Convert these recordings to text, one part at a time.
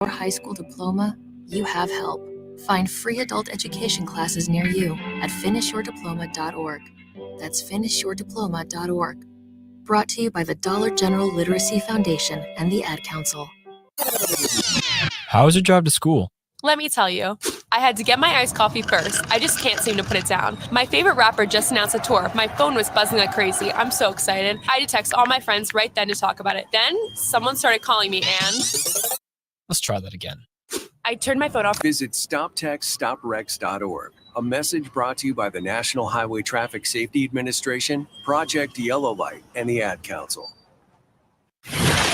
or high school diploma, you have help. Find free adult education classes near you at finishyourdiploma.org. That's finishyourdiploma.org. Brought to you by the Dollar General Literacy Foundation and the Ad Council. How was your drive to school? Let me tell you, I had to get my iced coffee first. I just can't seem to put it down. My favorite rapper just announced a tour. My phone was buzzing like crazy. I'm so excited. I had to text all my friends right then to talk about it. Then someone started calling me and... Let's try that again. I turned my phone off. Visit StopTextStopWrecks.org. A message brought to you by the National Highway Traffic Safety Administration, Project Yellow Light, and the Ad Council.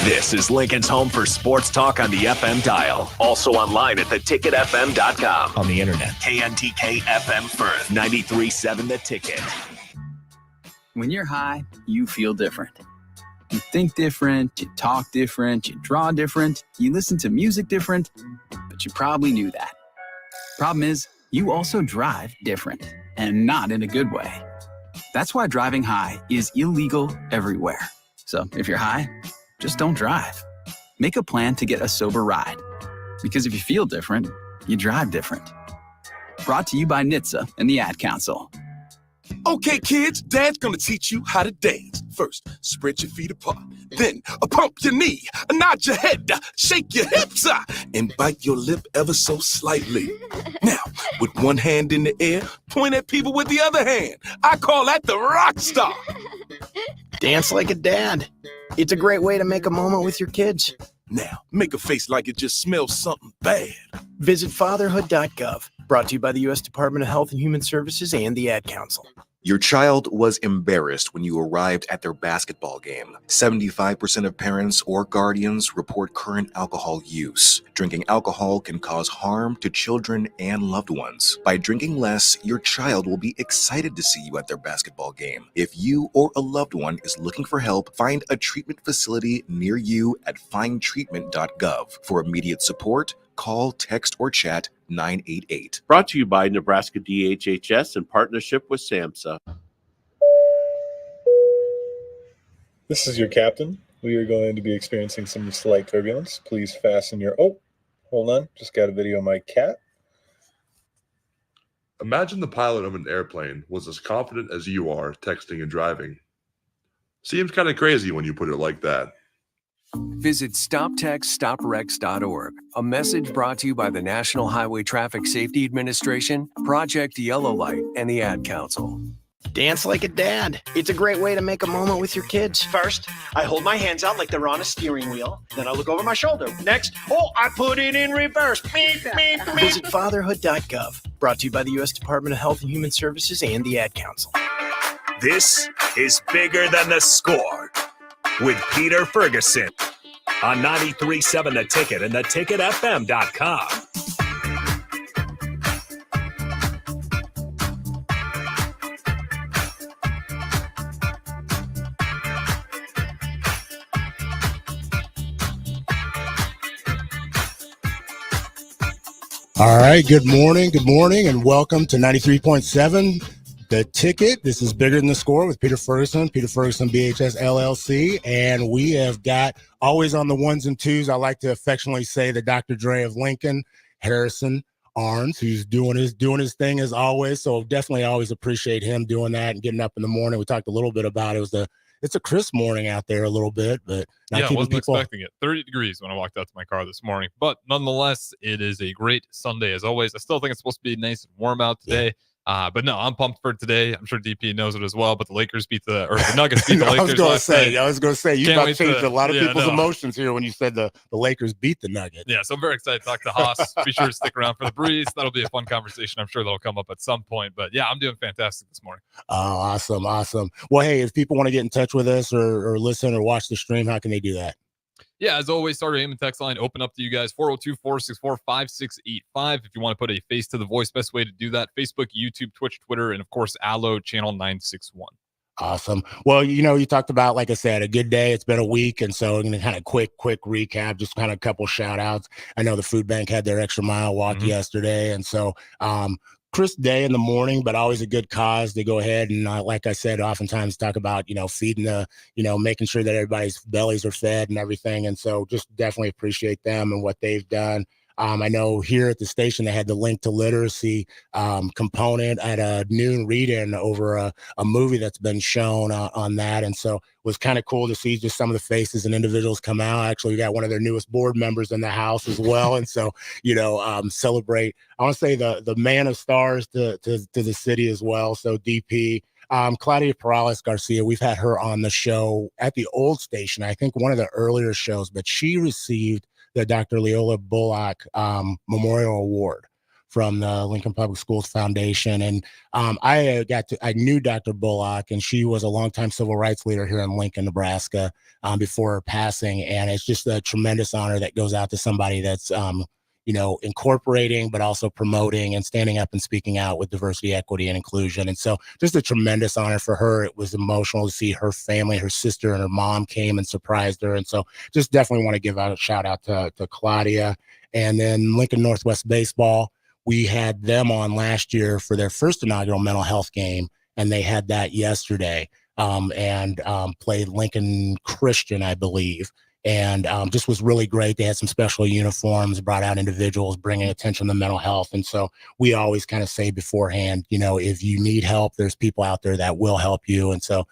This is Lincoln's home for sports talk on the FM dial. Also online at theticketfm.com. On the internet. KNTK FM Firth, 93.7 The Ticket. When you're high, you feel different. You think different, you talk different, you draw different, you listen to music different, but you probably knew that. Problem is, you also drive different, and not in a good way. That's why driving high is illegal everywhere. So if you're high, just don't drive. Make a plan to get a sober ride. Because if you feel different, you drive different. Brought to you by NHTSA and the Ad Council. Okay, kids, Dad's gonna teach you how to dance. First, spread your feet apart. Then, pump your knee, nod your head, shake your hips, and bite your lip ever so slightly. Now, with one hand in the air, point at people with the other hand. I call that the rock star. Dance like a dad. It's a great way to make a moment with your kids. Now, make a face like it just smells something bad. Visit fatherhood.gov. Brought to you by the U.S. Department of Health and Human Services and the Ad Council. Your child was embarrassed when you arrived at their basketball game. 75% of parents or guardians report current alcohol use. Drinking alcohol can cause harm to children and loved ones. By drinking less, your child will be excited to see you at their basketball game. If you or a loved one is looking for help, find a treatment facility near you at findtreatment.gov. For immediate support, call, text, or chat 988. Brought to you by Nebraska DHHS in partnership with SAMHSA. This is your captain. We are going to be experiencing some slight turbulence. Please fasten your... Oh, hold on. Just got a video of my cat. Imagine the pilot of an airplane was as confident as you are texting and driving. Seems kind of crazy when you put it like that. Visit StopTextStopWrecks.org. A message brought to you by the National Highway Traffic Safety Administration, Project Yellow Light, and the Ad Council. Dance like a dad. It's a great way to make a moment with your kids. First, I hold my hands out like they're on a steering wheel. Then I look over my shoulder. Next, I put it in reverse. Visit fatherhood.gov. Brought to you by the U.S. Department of Health and Human Services and the Ad Council. This is Bigger Than the Score with Peter Ferguson on 93.7 The Ticket and theticketfm.com. All right, good morning, and welcome to 93.7 The Ticket. This is Bigger Than the Score with Peter Ferguson BHS LLC, and we have got always on the ones and twos. I like to affectionately say the Dr. Dre of Lincoln, Harrison Arns, who's doing his thing as always. So definitely always appreciate him doing that and getting up in the morning. We talked a little bit about it. It's a crisp morning out there a little bit, but not I wasn't expecting it. 30 degrees when I walked out to my car this morning, but nonetheless, it is a great Sunday as always. I still think it's supposed to be nice and warm out today. Yeah. But no, I'm pumped for today. I'm sure DP knows it as well. But the Nuggets beat the Nuggets. I was going to say, you about changed a lot of people's emotions here when you said the Lakers beat the Nuggets. Yeah, so I'm very excited to talk to Haas. Be sure to stick around for the breeze. That'll be a fun conversation. I'm sure that'll come up at some point. But yeah, I'm doing fantastic this morning. Oh, awesome. Well, hey, if people want to get in touch with us or listen or watch the stream, how can they do that? Yeah, as always, start our aim and text line open up to you guys, 402-464-5685. If you want to put a face to the voice, best way to do that, Facebook, YouTube, Twitch, Twitter, and of course, Allo channel 961. Awesome. Well, you talked about, like I said, a good day. It's been a week. And so I'm going to kind of quick recap, just kind of a couple shout outs. I know the food bank had their extra mile walk yesterday. And so crisp day in the morning, but always a good cause to go ahead and, like I said, oftentimes talk about, feeding making sure that everybody's bellies are fed and everything. And so just definitely appreciate them and what they've done. I know here at the station, they had the Link to Literacy component at a noon read-in over a movie that's been shown on that. And so it was kind of cool to see just some of the faces and individuals come out. Actually, we got one of their newest board members in the house as well. And so, celebrate, I want to say the man of stars to the city as well. So DP, Claudia Perales Garcia, we've had her on the show at the old station, I think one of the earlier shows, but she received the Dr. Leola Bullock Memorial Award from the Lincoln Public Schools Foundation. And I knew Dr. Bullock, and she was a longtime civil rights leader here in Lincoln, Nebraska, before her passing. And it's just a tremendous honor that goes out to somebody that's incorporating, but also promoting and standing up and speaking out with diversity, equity, and inclusion. And so just a tremendous honor for her. It was emotional to see her family, her sister and her mom came and surprised her. And so just definitely want to give out a shout out to Claudia. And then Lincoln Northwest Baseball, we had them on last year for their first inaugural mental health game, and they had that yesterday and played Lincoln Christian, I believe. And just was really great. They had some special uniforms, brought out individuals bringing attention to mental health. And so we always kind of say beforehand, if you need help, there's people out there that will help you. And so,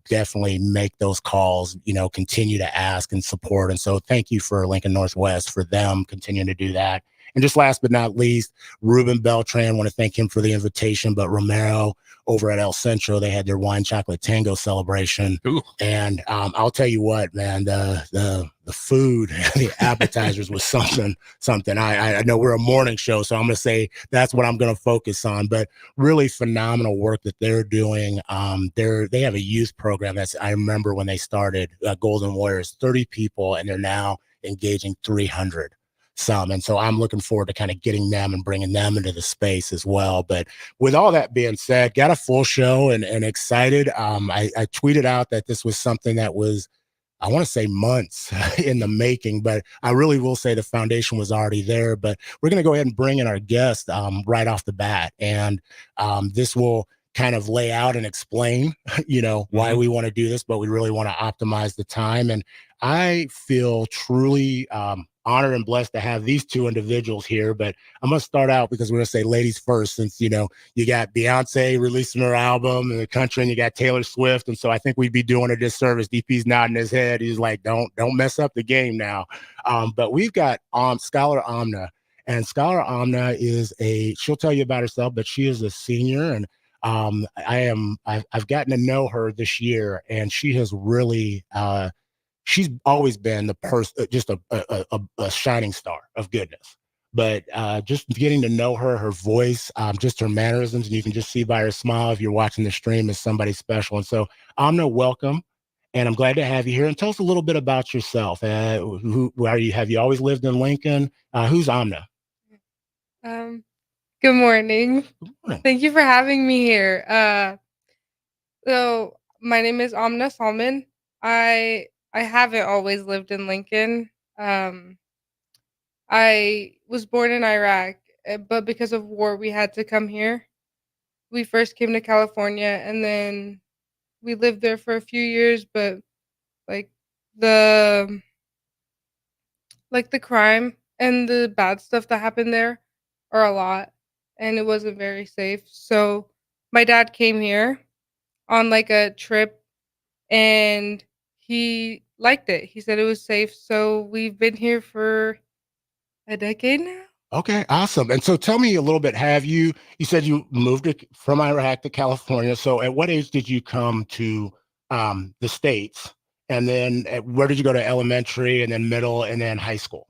definitely make those calls, continue to ask and support. And so thank you for Lincoln Northwest, for them continuing to do that. And just last but not least, Ruben Beltran, want to thank him for the invitation, but Romero over at El Centro, they had their wine chocolate tango celebration. Ooh. And I'll tell you what, man, the food, the appetizers was something. I know we're a morning show, so I'm going to say that's what I'm going to focus on, but really phenomenal work that they're doing. They have a youth program I remember when they started Golden Warriors, 30 people, and they're now engaging 300. And so I'm looking forward to kind of getting them and bringing them into the space as well. But with all that being said, got a full show and excited. I tweeted out that this was something that was, I want to say, months in the making, but I really will say the foundation was already there. But we're going to go ahead and bring in our guest right off the bat. And this will kind of lay out and explain, why we want to do this, but we really want to optimize the time. And I feel truly honored and blessed to have these two individuals here. But I'm going to start out because we're going to say ladies first, since, you got Beyonce releasing her album in the country and you got Taylor Swift. And so I think we'd be doing a disservice. DP's nodding his head. He's like, don't mess up the game now. But we've got Scholar Amna. And Scholar Amna she'll tell you about herself, but she is a senior. And I've gotten to know her this year, and she has really, she's always been the person, just a shining star of goodness. But just getting to know her voice, just her mannerisms, and you can just see by her smile if you're watching the stream, is somebody special. And so, Amna, welcome, and I'm glad to have you here. And tell us a little bit about yourself. Who are you? Have you always lived in Lincoln? Who's Amna? Good morning. Thank you for having me here. So my name is Amna Salman. I haven't always lived in Lincoln. I was born in Iraq, but because of war, we had to come here. We first came to California, and then we lived there for a few years. But like the crime and the bad stuff that happened there are a lot, and it wasn't very safe. So my dad came here on a trip, and he liked it. He said it was safe. So we've been here for a decade now. Okay, awesome. And so tell me a little bit, you said you moved from Iraq to California. So at what age did you come to the States? And then where did you go to elementary and then middle and then high school?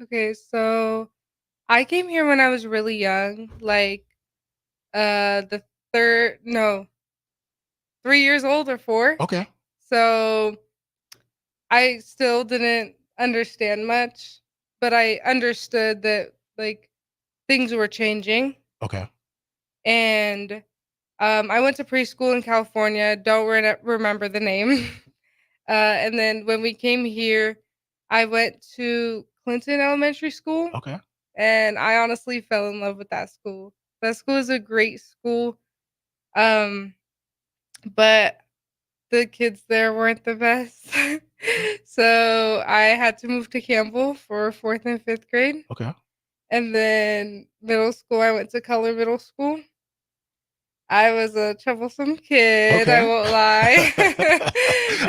Okay, so I came here when I was really young, the 3 years old or 4. Okay. So I still didn't understand much, but I understood that things were changing. Okay. And I went to preschool in California. Don't remember the name. And then when we came here, I went to Clinton Elementary School. Okay. And I honestly fell in love with that school. That school is a great school. But the kids there weren't the best. So I had to move to Campbell for 4th and 5th grade. Okay. And then middle school, I went to Color Middle School. I was a troublesome kid, I Okay. won't lie.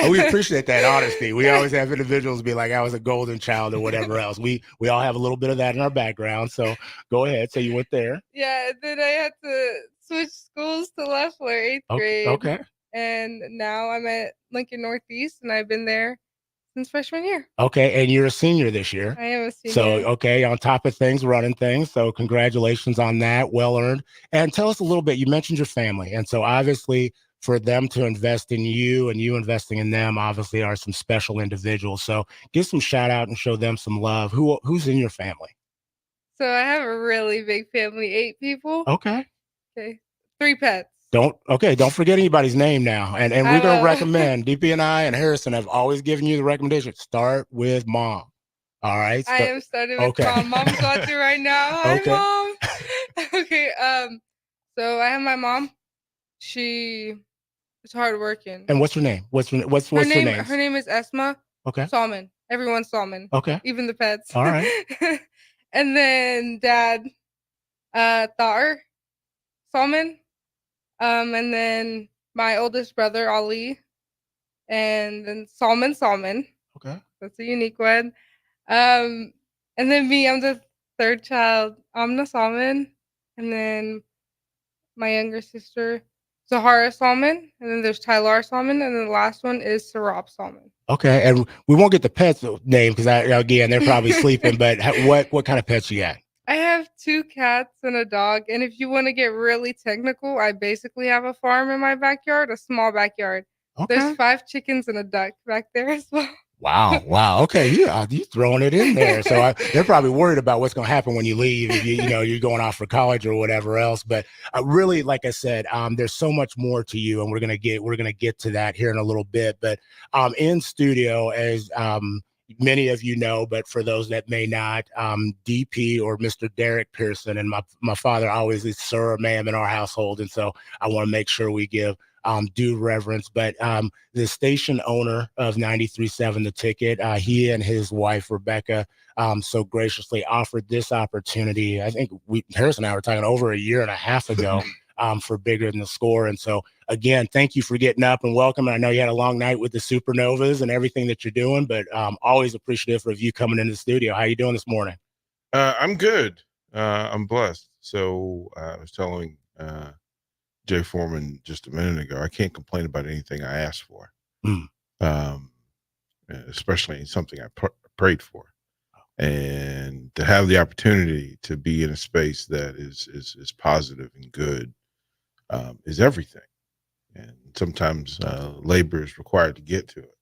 We appreciate that honesty. We always have individuals be like, I was a golden child or whatever else. We all have a little bit of that in our background. So go ahead. So you went there. Yeah, and then I had to switch schools to Leffler 8th grade. Okay. And now I'm at Lincoln Northeast, and I've been there since freshman year. Okay. And you're a senior this year. I am a So, senior. okay, on top of things, running things. So, congratulations on that. Well earned. And tell us a little bit. You mentioned your family. And so, obviously, for them to invest in you and you investing in them, obviously, are some special individuals. So, give some shout out and show them some love. Who's in your family? So I have a really big family, 8 people. Okay. Okay. 3 pets. Don't forget anybody's name now. And I we're going to will. recommend, DP and I and Harrison have always given you the recommendation. Start with mom. All right. I am starting with Okay. mom. Mom's going through right now. Hi, Okay. mom. Okay. So I have my mom. She is hardworking. And what's her name? What's her name? Her name is Esma. Okay. Salmon. Everyone's Salmon. Okay. Even the pets. All right. And then dad, Thar Salmon. And then my oldest brother, Ali. And then Salmon. Okay. That's a unique one. And then me, I'm the 3rd child, Amna Salmon. And then my younger sister, Zahara Salmon. And then there's Tylar Salmon. And then the last one is Sarab Salmon. Okay. And we won't get the pets name because again, they're probably sleeping, but what kind of pets you got? I have 2 cats and a dog. And if you want to get really technical, I basically have a farm in my backyard, a small backyard. Okay. There's 5 chickens and a duck back there as well. Wow. Okay. You throwing it in there. So they're probably worried about what's going to happen when you leave. If you're going off for college or whatever else. But really, like I said, there's so much more to you, and we're gonna get to that here in a little bit. But in studio, as many of you know, but for those that may not, DP or Mr. Derek Pearson, and my father always is sir or ma'am in our household, and so I want to make sure we give due reverence. But the station owner of 93.7 The Ticket, he and his wife Rebecca so graciously offered this opportunity. I think Harrison and I were talking over a year and a half ago. For Bigger Than the Score. And so again, thank you for getting up and welcome. I know you had a long night with the Supernovas and everything that you're doing, but always appreciative of you coming into the studio. How you doing this morning? I'm good. I'm blessed. So I was telling Jay Foreman just a minute ago, I can't complain about anything I asked for, especially something I prayed for. And to have the opportunity to be in a space that is positive and good is everything. And sometimes labor is required to get to it.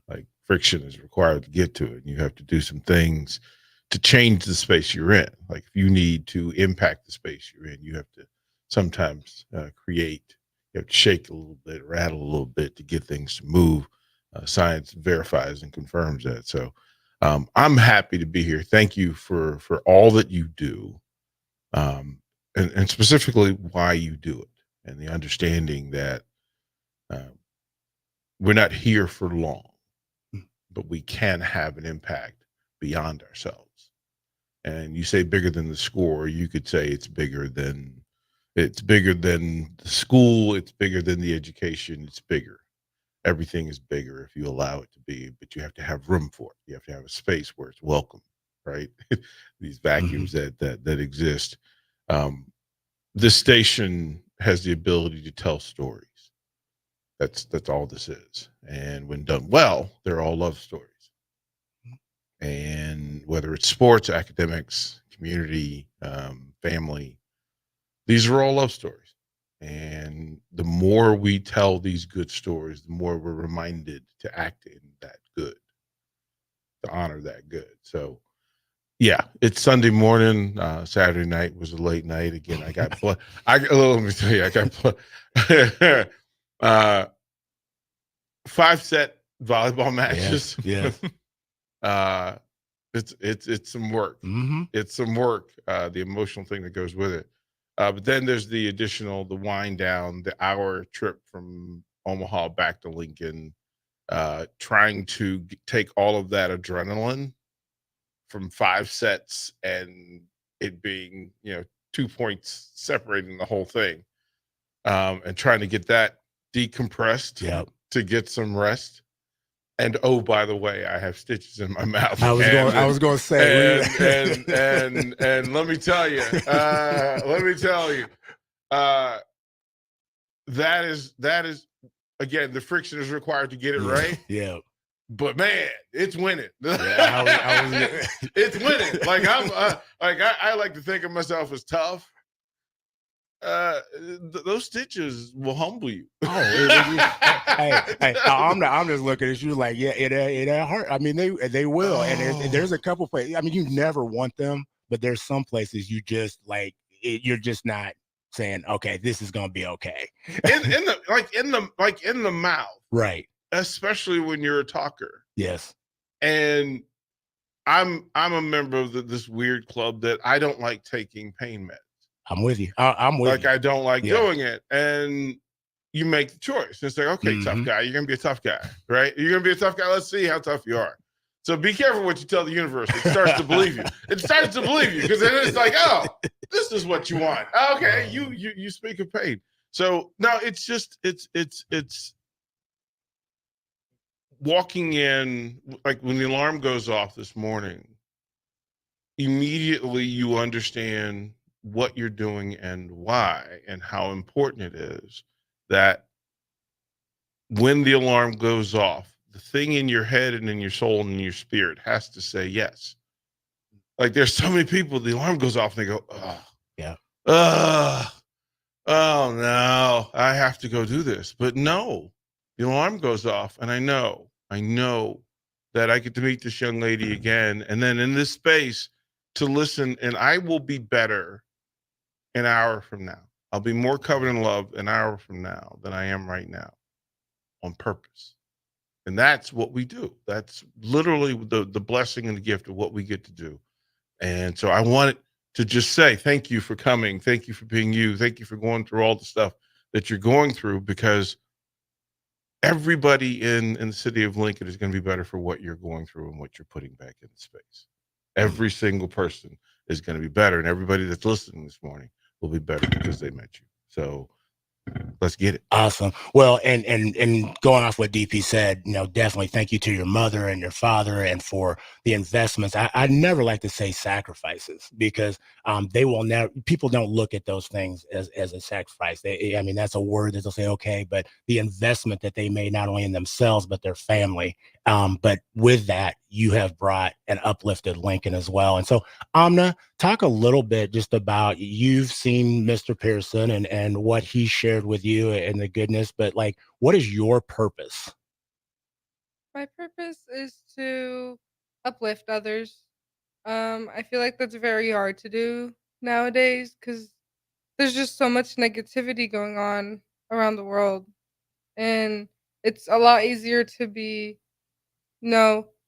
Like friction is required to get to it. And you have to do some things to change the space you're in. Like if you need to impact the space you're in, you have to sometimes create, you have to shake a little bit, rattle a little bit to get things to move. Science verifies and confirms that. So I'm happy to be here. Thank you for all that you do, and specifically why you do it, and the understanding that we're not here for long, but we can have an impact beyond ourselves. And you say bigger than the score, you could say it's bigger than the school, it's bigger than the education, it's bigger. Everything is bigger if you allow it to be, but you have to have room for it. You have to have a space where it's welcome, right? These vacuums that exist. This station has the ability to tell stories. That's all this is. And when done well, they're all love stories. And whether it's sports, academics, community, family, these are all love stories. And the more we tell these good stories, the more we're reminded to act in that good, to honor that good. So, yeah, it's Sunday morning. Saturday night was a late night. Again, I got let me tell you, I got 5-set volleyball matches. Yes. It's some work. Mm-hmm. It's some work. The emotional thing that goes with it. But then there's the additional, the wind down, the hour trip from Omaha back to Lincoln, trying to take all of that adrenaline from 5 sets and it being, 2 points separating the whole thing, and trying to get that decompressed to get some rest. And oh, by the way, I have stitches in my mouth. I was going to say, and let me tell you, that is again, the friction is required to get it right. Yeah. But man, it's winning. Yeah, It's winning. Like I like to think of myself as tough. Those stitches will humble you. Hey, I'm just looking at you like, yeah, it hurt. I mean, they will, and there's a couple places. I mean, you never want them, but there's some places you just like, you're just not saying, okay, this is gonna be okay. in the mouth, right? Especially when you're a talker. Yes. And I'm a member of this weird club that I don't like taking pain meds. I'm with you. I'm with you. I don't like doing it. And you make the choice. It's like, okay, tough guy, you're going to be a tough guy, right? You're going to be a tough guy. Let's see how tough you are. So be careful what you tell the universe. It starts to believe you. It starts to believe you because then it's like, oh, this is what you want. Okay, you speak of pain. So no, it's just it's walking in, like when the alarm goes off this morning, immediately you understand what you're doing and why and how important it is that when the alarm goes off, the thing in your head and in your soul and in your spirit has to say yes. Like there's so many people, the alarm goes off and they go, oh, yeah. Oh no, I have to go do this. But no, the alarm goes off and I know that I get to meet this young lady again. And then in this space to listen, and I will be better an hour from now. I'll be more covered in love an hour from now than I am right now on purpose. And that's what we do. That's literally the blessing and the gift of what we get to do. And so I wanted to just say thank you for coming. Thank you for being you. Thank you for going through all the stuff that you're going through, because everybody in the city of Lincoln is going to be better for what you're going through and what you're putting back in space. Every single person is going to be better. And everybody that's listening this morning will be better because they met you. So let's get it. Awesome. Well, and going off what DP said, definitely thank you to your mother and your father and for the investments. I never like to say sacrifices because they will never, people don't look at those things as a sacrifice. That's a word that they'll say, okay, but the investment that they made not only in themselves, but their family. But with that, you have brought an uplifted Lincoln as well. And so, Amna, talk a little bit just about, you've seen Mr. Pearson and what he shared with you and the goodness, but like, what is your purpose? My purpose is to uplift others. I feel like that's very hard to do nowadays because there's just so much negativity going on around the world. And it's a lot easier to be,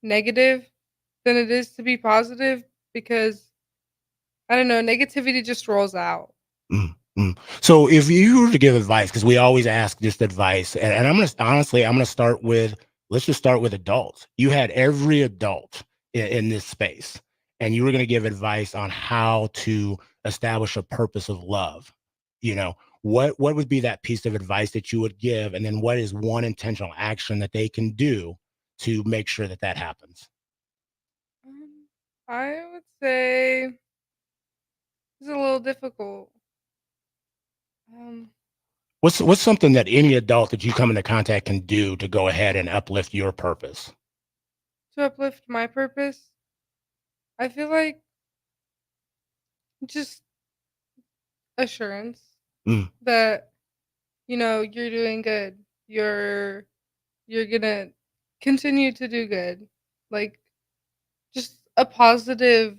negative than it is to be positive because, I don't know, negativity just rolls out. So if you were to give advice, because we always ask just advice, and I'm gonna start with, let's just start with adults. You had every adult in this space, and you were gonna give advice on how to establish a purpose of love. What would be that piece of advice that you would give, and then what is one intentional action that they can do to make sure that happens? I would say it's a little difficult. What's something that any adult that you come into contact can do to go ahead and uplift your purpose? To uplift my purpose, I feel like just assurance that you're doing good. You're gonna continue to do good. Like just a positive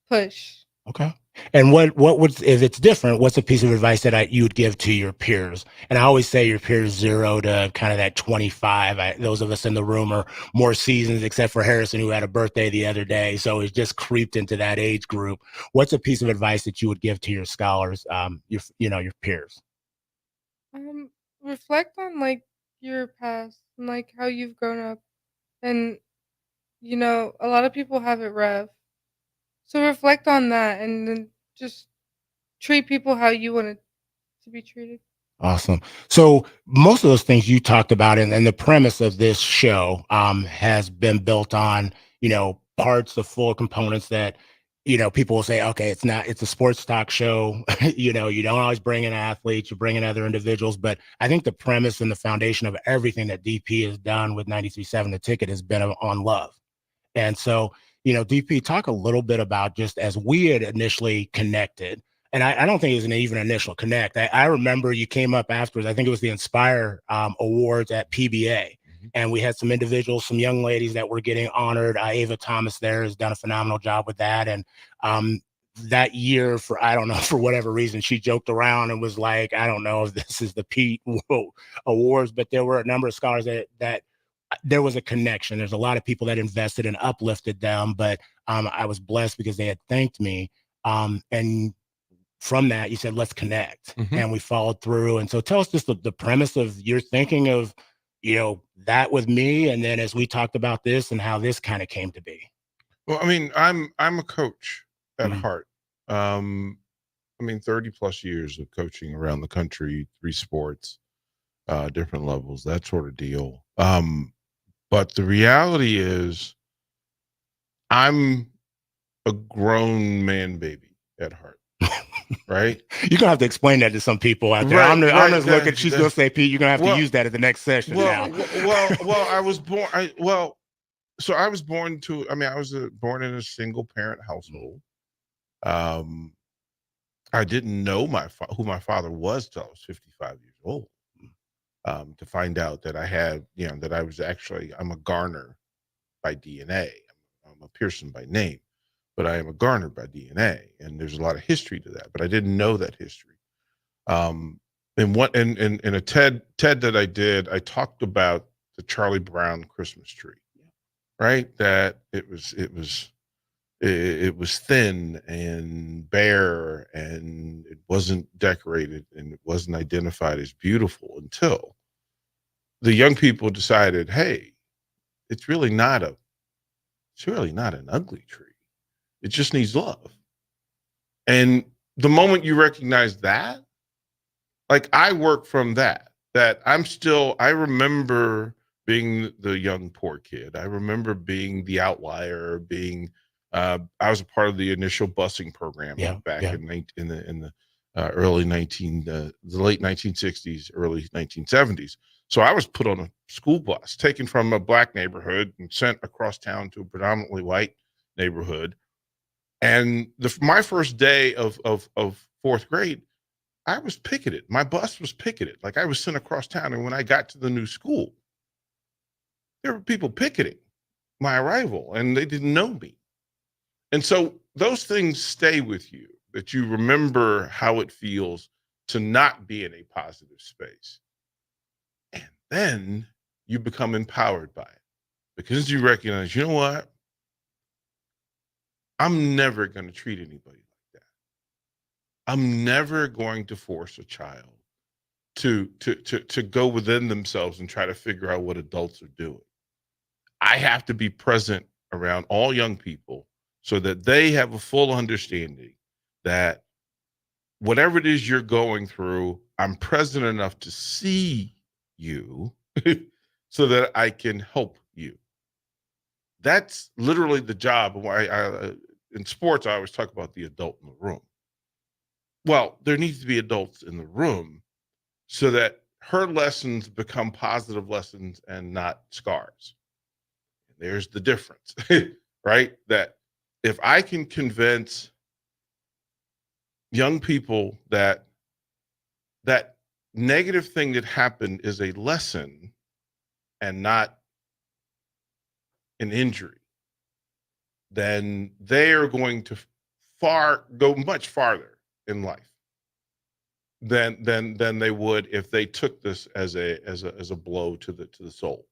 push Okay. And what would, if it's different, what's a piece of advice that you would give to your peers? And I always say your peers 0 to kind of that 25. Those of us in the room are more seasons, except for Harrison, who had a birthday the other day. So it's just creeped into that age group. What's a piece of advice that you would give to your scholars, your peers? Um, Reflect on like your past and like how you've grown up, and a lot of people have it rough. So reflect on that, and then just treat people how you want it to be treated. Awesome. So most of those things you talked about and the premise of this show has been built on, parts, the full components that, people will say, okay, it's a sports talk show. You don't always bring in athletes, you bring in other individuals. But I think the premise and the foundation of everything that DP has done with 93.7 The Ticket has been on love. And so, DP, talk a little bit about just as we had initially connected, and I don't think it was an even initial connect. I remember you came up afterwards. I think it was the Inspire Awards at PBA. And we had some individuals, some young ladies that were getting honored. Ava Thomas there has done a phenomenal job with that. And that year, for I don't know, for whatever reason, she joked around and was like, I don't know if this is the Pete Awards, but there were a number of scholars that there was a connection. There's a lot of people that invested and uplifted them, but I was blessed because they had thanked me. And from that, you said, let's connect. And we followed through. And so tell us just the premise of your thinking of, that with me. And then as we talked about this and how this kind of came to be. Well, I mean, I'm a coach at heart. 30 plus years of coaching around the country, 3 sports, different levels, that sort of deal. But the reality is I'm a grown man baby at heart. Right? You're gonna have to explain that to some people out there. I'm just looking. She's gonna say, Pete, you're gonna have to use that at the next session now. I was born. I was born to. I mean, I was born in a single parent household. I didn't know who my father was till I was 55 years old. To find out that I had, that I was actually, I'm a Garner by DNA. I'm a Pearson by name, but I am a Garner by DNA, and there's a lot of history to that. But I didn't know that history. And in a TED that I did, I talked about the Charlie Brown Christmas tree, right? That it was thin and bare, and it wasn't decorated, and it wasn't identified as beautiful until the young people decided, hey, it's really not an ugly tree. It just needs love. And the moment you recognize that, like I work from that I remember being the young poor kid. I remember being the outlier, I was a part of the initial busing program back in the late 1960s, early 1970s. So I was put on a school bus, taken from a black neighborhood and sent across town to a predominantly white neighborhood. And my first day of 4th grade, I was picketed. My bus was picketed. Like I was sent across town. And when I got to the new school, there were people picketing my arrival, and they didn't know me. And so those things stay with you, that you remember how it feels to not be in a positive space. And then you become empowered by it because you recognize, you know what? I'm never going to treat anybody like that. I'm never going to force a child to go within themselves and try to figure out what adults are doing. I have to be present around all young people so that they have a full understanding that whatever it is you're going through, I'm present enough to see you so that I can help you. That's literally the job. Why in sports, I always talk about the adult in the room. Well, there needs to be adults in the room so that her lessons become positive lessons and not scars. There's the difference, right? That if I can convince young people that negative thing that happened is a lesson and not an injury, then they are going to go much farther in life than they would if they took this as a blow to the soul.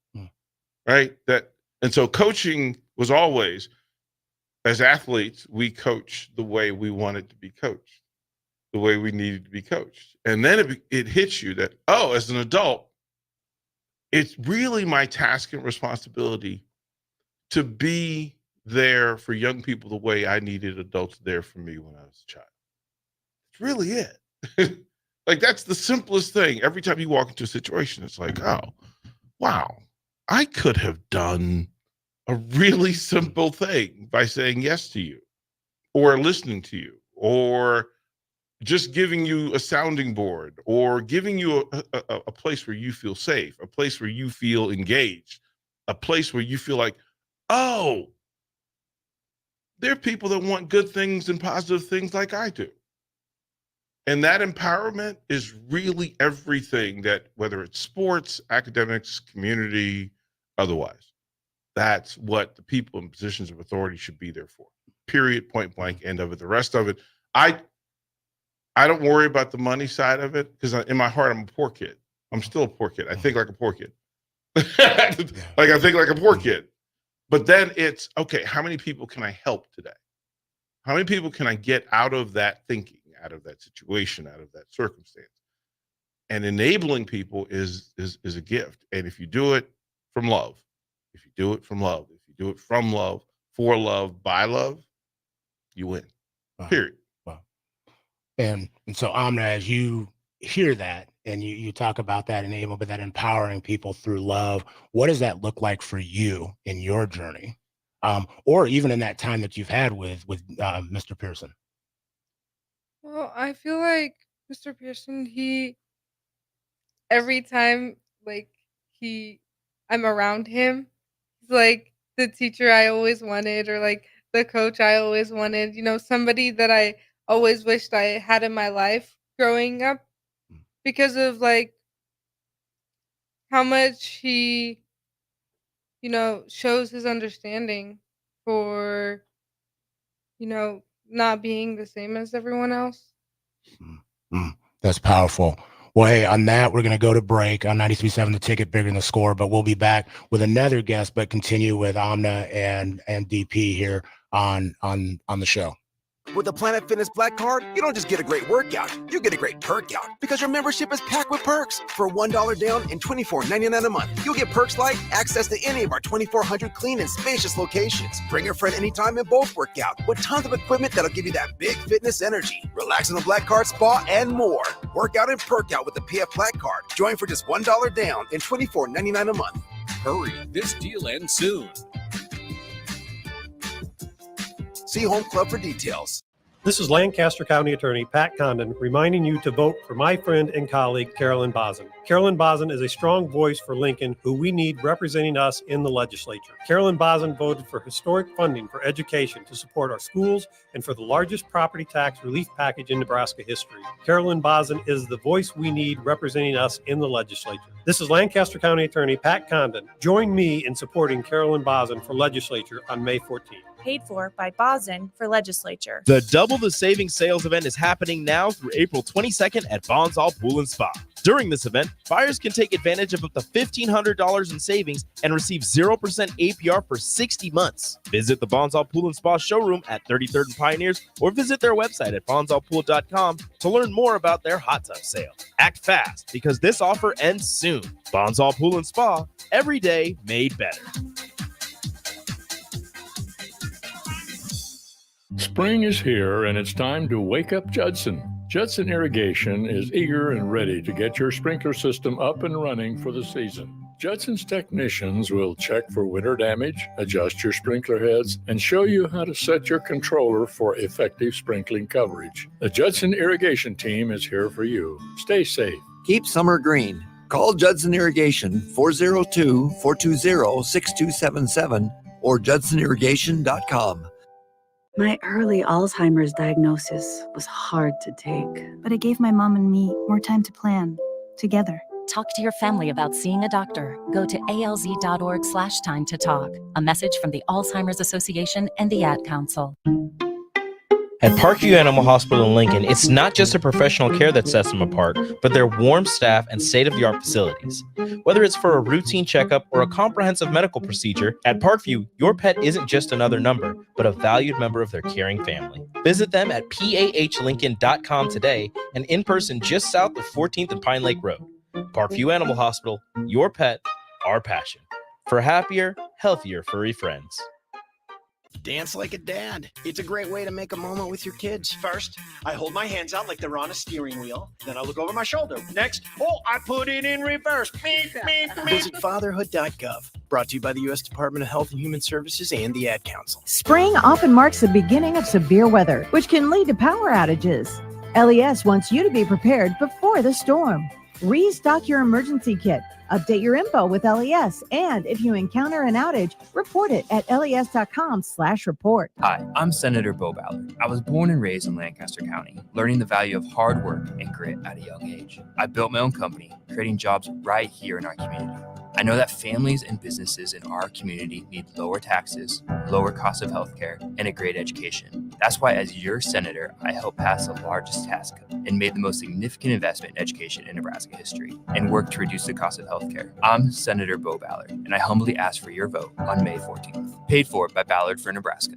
Right? And so coaching was always, as athletes, we coach the way we wanted to be coached, the way we needed to be coached. And then it hits you that, as an adult, it's really my task and responsibility to be there for young people the way I needed adults there for me when I was a child. It's really it. Like, that's the simplest thing. Every time you walk into a situation, it's like, oh, wow, I could have done a really simple thing by saying yes to you, or listening to you, or just giving you a sounding board, or giving you a place where you feel safe, a place where you feel engaged, a place where you feel like, oh, there are people that want good things and positive things like I do. And that empowerment is really everything that, whether it's sports, academics, community, otherwise, that's what the people in positions of authority should be there for. Period, point blank, end of it. The rest of it, I don't worry about the money side of it, because in my heart, I'm a poor kid. I'm still a poor kid. I think like a poor kid. Like, I think like a poor kid. But then it's, okay, how many people can I help today? How many people can I get out of that thinking, out of that situation, out of that circumstance? And enabling people is a gift. And if you do it from love, if you do it from love, for love, by love, you win. Period. Wow. And so, Amna, as you hear that and you talk about that enablement, that empowering people through love, what does that look like for you in your journey? Or even in that time that you've had with Mr. Pearson? Well, I feel like Mr. Pearson, every time I'm around him, he's like the teacher I always wanted, or like the coach I always wanted, somebody that I always wished I had in my life growing up, because of like how much he, shows his understanding for, not being the same as everyone else. That's powerful. Well, hey, on that, we're going to go to break on 93.7 The Ticket, Bigger Than the Score, but we'll be back with another guest, but continue with Amna and DP here on the show. With the Planet Fitness Black Card, you don't just get a great workout, you get a great perk out, because your membership is packed with perks. For $1 down and $24.99 a month, you'll get perks like access to any of our 2,400 clean and spacious locations. Bring your friend anytime and both work out, with tons of equipment that'll give you that big fitness energy. Relax in the Black Card spa and more. Work out and perk out with the PF Black Card. Join for just $1 down and $24.99 a month. Hurry, this deal ends soon. See Home Club for details. This is Lancaster County Attorney Pat Condon reminding you to vote for my friend and colleague, Carolyn Bozin. Carolyn Bozin is a strong voice for Lincoln, who we need representing us in the legislature. Carolyn Bozin voted for historic funding for education to support our schools and for the largest property tax relief package in Nebraska history. Carolyn Bozin is the voice we need representing us in the legislature. This is Lancaster County Attorney Pat Condon. Join me in supporting Carolyn Bozin for legislature on May 14th. Paid for by Bozin for legislature. The Double the Savings sales event is happening now through April 22nd at Bonsall Pool and Spa. During this event, buyers can take advantage of up to $1,500 in savings and receive 0% APR for 60 months. Visit the Bonsall Pool and Spa showroom at 33rd and Pioneers, or visit their website at bonsallpool.com to learn more about their hot tub sale. Act fast, because this offer ends soon. Bonsall Pool and Spa, every day made better. Spring is here, and it's time to wake up Judson. Judson Irrigation is eager and ready to get your sprinkler system up and running for the season. Judson's technicians will check for winter damage, adjust your sprinkler heads, and show you how to set your controller for effective sprinkling coverage. The Judson Irrigation team is here for you. Stay safe. Keep summer green. Call Judson Irrigation 402-420-6277 or judsonirrigation.com. My early Alzheimer's diagnosis was hard to take, but it gave my mom and me more time to plan together. Talk to your family about seeing a doctor. Go to alz.org/time to talk. A message from the Alzheimer's Association and the Ad Council. At Parkview Animal Hospital in Lincoln, it's not just a professional care that sets them apart, but their warm staff and state-of-the-art facilities. Whether it's for a routine checkup or a comprehensive medical procedure, at Parkview, your pet isn't just another number, but a valued member of their caring family. Visit them at pahlincoln.com today and in person just south of 14th and Pine Lake Road. Parkview Animal Hospital, your pet, our passion. For happier, healthier furry friends. Dance like a dad. It's a great way to make a moment with your kids. First, I hold my hands out like they're on a steering wheel. Then I look over my shoulder. Next, I put it in reverse. Beep, beep, beep. Visit fatherhood.gov. Brought to you by the U.S. Department of Health and Human Services and the Ad Council. Spring often marks the beginning of severe weather, which can lead to power outages. LES wants you to be prepared before the storm. Restock your emergency kit. Update your info with LES. And if you encounter an outage, report it at les.com/report. Hi, I'm Senator Bo Ballard. I was born and raised in Lancaster County, learning the value of hard work and grit at a young age. I built my own company, creating jobs right here in our community. I know that families and businesses in our community need lower taxes, lower cost of healthcare, and a great education. That's why, as your senator, I helped pass the largest tax cut and made the most significant investment in education in Nebraska history and worked to reduce the cost of healthcare. I'm Senator Bo Ballard, and I humbly ask for your vote on May 14th. Paid for by Ballard for Nebraska.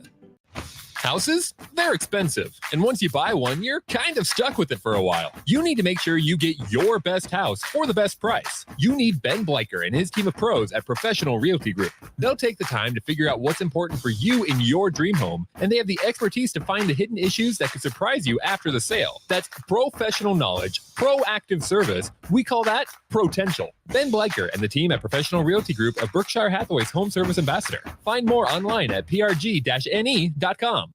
Houses? They're expensive. And once you buy one, you're kind of stuck with it for a while. You need to make sure you get your best house for the best price. You need Ben Bleicher and his team of pros at Professional Realty Group. They'll take the time to figure out what's important for you in your dream home, and they have the expertise to find the hidden issues that could surprise you after the sale. That's professional knowledge, proactive service. We call that potential. Ben Bleicher and the team at Professional Realty Group are Berkshire Hathaway's home service ambassador. Find more online at prg-ne.com.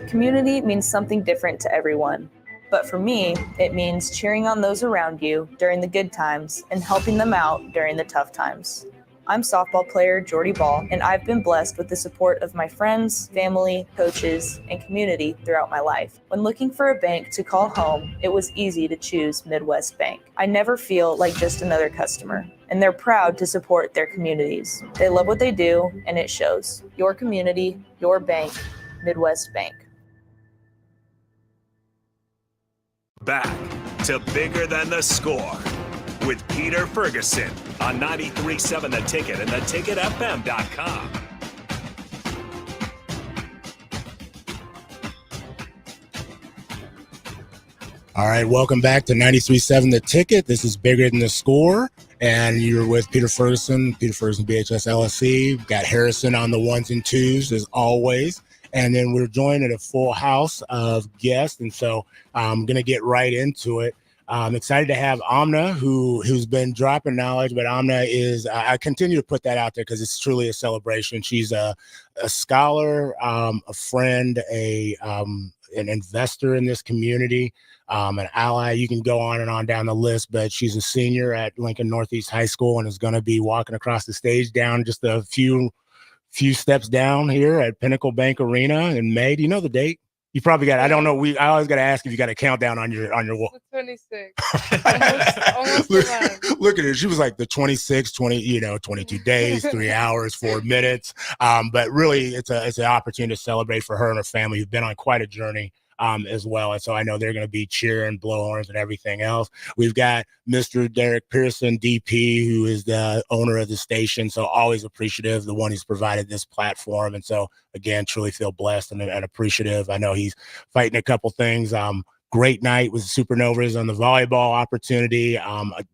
Community means something different to everyone. But for me, it means cheering on those around you during the good times and helping them out during the tough times. I'm softball player Jordy Ball, and I've been blessed with the support of my friends, family, coaches, and community throughout my life. When looking for a bank to call home, it was easy to choose Midwest Bank. I never feel like just another customer, and they're proud to support their communities. They love what they do, and it shows. Your community, your bank, Midwest Bank. Back to Bigger Than the Score with Peter Ferguson on 93.7 The Ticket and theticketfm.com. All right, welcome back to 93.7 The Ticket. This is Bigger Than the Score, and you're with Peter Ferguson BHS LSC. We've got Harrison on the ones and twos, as always. And then we're joined at a full house of guests, and so I'm going to get right into it. I'm excited to have Amna, who's been dropping knowledge, but Amna is, I continue to put that out there because it's truly a celebration. She's a scholar, a friend, an investor in this community, an ally. You can go on and on down the list, but she's a senior at Lincoln Northeast High School and is going to be walking across the stage down just a few steps down here at Pinnacle Bank Arena in May. Do you know the date? You probably got, I don't know. I always got to ask if you got a countdown on your wall. 26. almost Look at her. She was like the 26, 22 days, 3 hours, 4 minutes. But really it's an opportunity to celebrate for her and her family who've been on quite a journey as well. And so I know they're going to be cheering, blow horns, and everything else. We've got Mr. Derek Pearson, DP, who is the owner of the station. So always appreciative, the one who's provided this platform. And so, again, truly feel blessed and appreciative. I know he's fighting a couple things. Great night with Supernovas on the volleyball opportunity.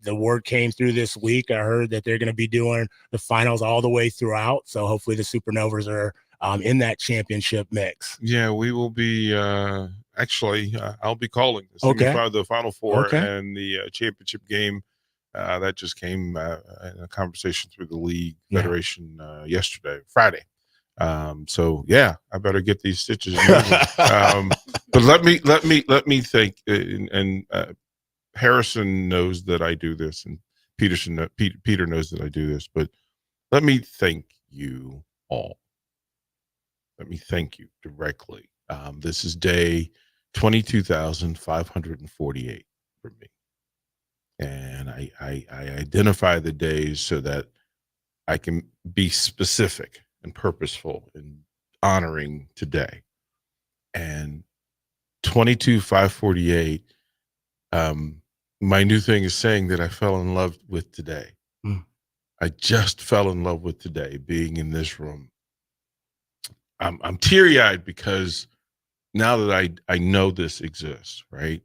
The word came through this week. I heard that they're going to be doing the finals all the way throughout. So hopefully the Supernovas are in that championship mix. Yeah, we will be I'll be calling the Final Four and the championship game. That just came in a conversation through the league federation Friday. So yeah, I better get these stitches moving. But let me think, and Harrison knows that I do this, and Peter knows that I do this, but let me thank you all. Let me thank you directly. This is day 22,548 for me. And I identify the days so that I can be specific and purposeful in honoring today. And 22,548. My new thing is saying that I fell in love with today. I just fell in love with today, being in this room. I'm teary-eyed because now that I know this exists, right?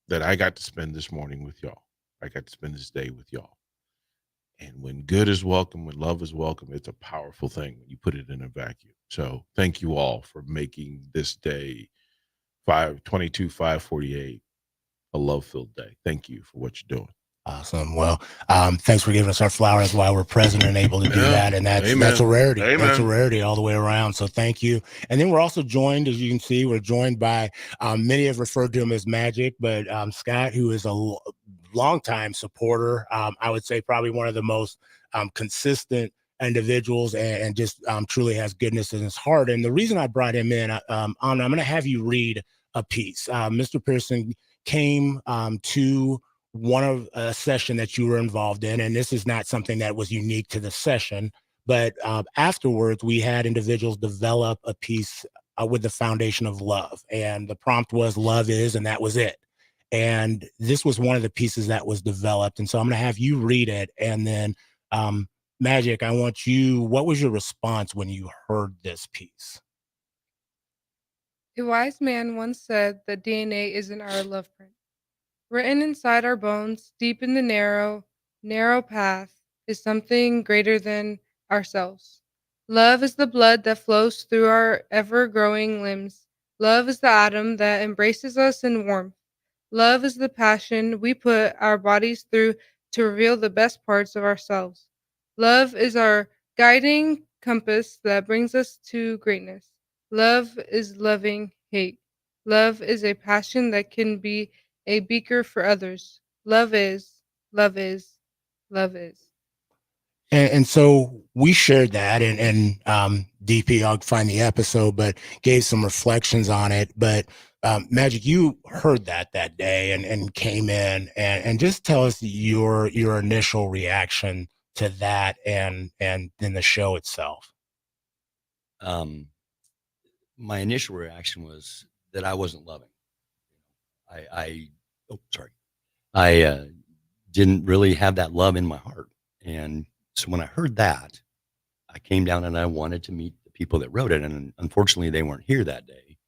That I got to spend this morning with y'all. I got to spend this day with y'all. And when good is welcome, when love is welcome, it's a powerful thing when you put it in a vacuum. So thank you all for making this day 5/22/548 a love-filled day. Thank you for what you're doing. Awesome. Well, thanks for giving us our flowers while we're present and able to do that. And that's a rarity. Amen. That's a rarity all the way around. So thank you. And then we're also joined, as you can see, we're joined by many have referred to him as Magic, but Scott, who is a longtime supporter. I would say probably one of the most consistent individuals and just truly has goodness in his heart. And the reason I brought him in, I'm going to have you read a piece. Mr. Pearson came to one of a session that you were involved in, and this is not something that was unique to the session, but afterwards we had individuals develop a piece with the foundation of love, and the prompt was love is, and that was it. And this was one of the pieces that was developed, and so I'm going to have you read it, and then Magic, I want you, what was your response when you heard this piece? A wise man once said that DNA isn't our love print. Written inside our bones, deep in the narrow path, is something greater than ourselves. Love is the blood that flows through our ever-growing limbs. Love is the atom that embraces us in warmth. Love is the passion we put our bodies through to reveal the best parts of ourselves. Love is our guiding compass that brings us to greatness. Love is loving hate. Love is a passion that can be a beaker for others. Love is, love is, love is. And so we shared that, and DP, I'll find the episode, but gave some reflections on it. But Magic, you heard that day and came in and just tell us your initial reaction to that and then the show itself. My initial reaction was that I wasn't loving. I didn't really have that love in my heart. And so when I heard that, I came down and I wanted to meet the people that wrote it. And unfortunately, they weren't here that day.